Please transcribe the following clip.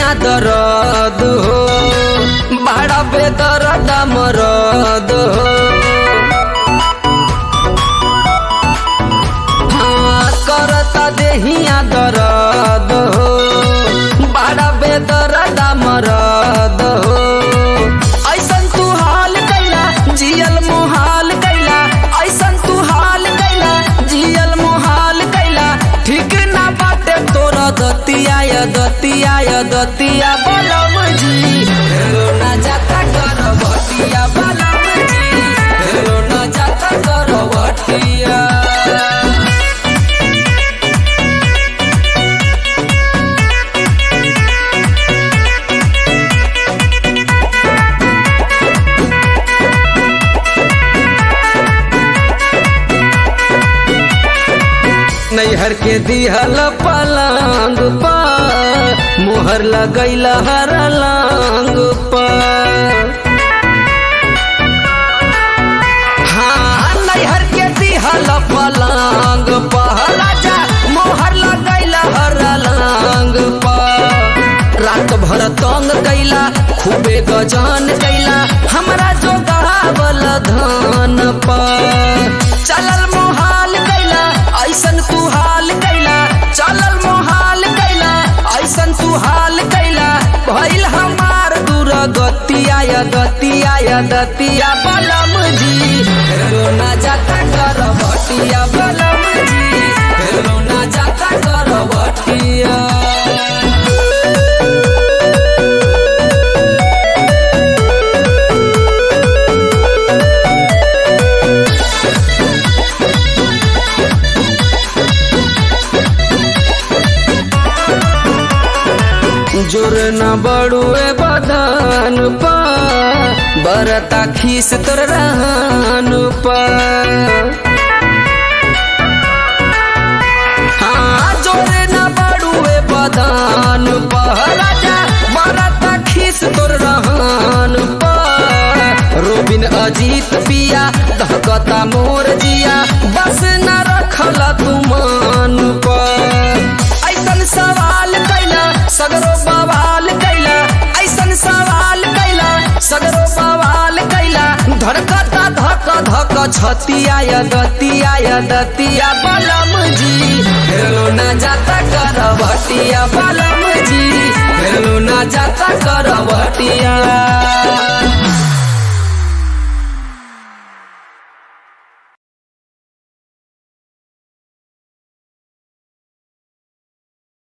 देहिया दर्द हो, बड़ा बेदर्द मरद हो। हाँ करता देहिया दर्द हो, बड़ा बेदर्द मरद हो। ऐसन तू हाल कैला जियल मुहाल कैला, ऐसन तू हाल कैला जियल मुहाल कैला। ठीक ना बाटे तोरा दतिया दतिया बलम जी, हेलो ना जाता कर भटिया बलम जी, हेलो ना जाता कर भटिया। नैहर के दिहल पलंग पर, मोहर लगैल हर लांग पर। हाँ नैहर के दिहल पलंग पर, राजा मोहर लगैल हर लांग पर। रात भर तंग कैला खूबे गजान कैला, हमरा जो गहावल धान पर। चलल मोहाल कैला ऐसन तू हाल कैला, चलल मोहाल कैला ऐसन तू हाल कैला। भइल हमार दूर गतिया दतिया बलम जी, हेलो ना जाता कर भटिया बलम जी, हेलो ना जाता कर भटिया। जोर न बड़ुए बदन पर, बरता खीस तोर रहन पर। हाँ जोर न बड़ुए बदन पर, राजा बरता खीस तोर रहन पर। रोबिन अजीत पिया दहकता मोर जिया, बस न रखल तू मान पर। ऐसन सवाल कैला सगरो बवाल कैला, ऐसन सवाल कैला सगरो बवाल कैला। धड़कता धक धक छतिया दतिया बलम जी, हेलो ना जाता कर भटिया बलम जी, हेलो ना जाता कर भटिया।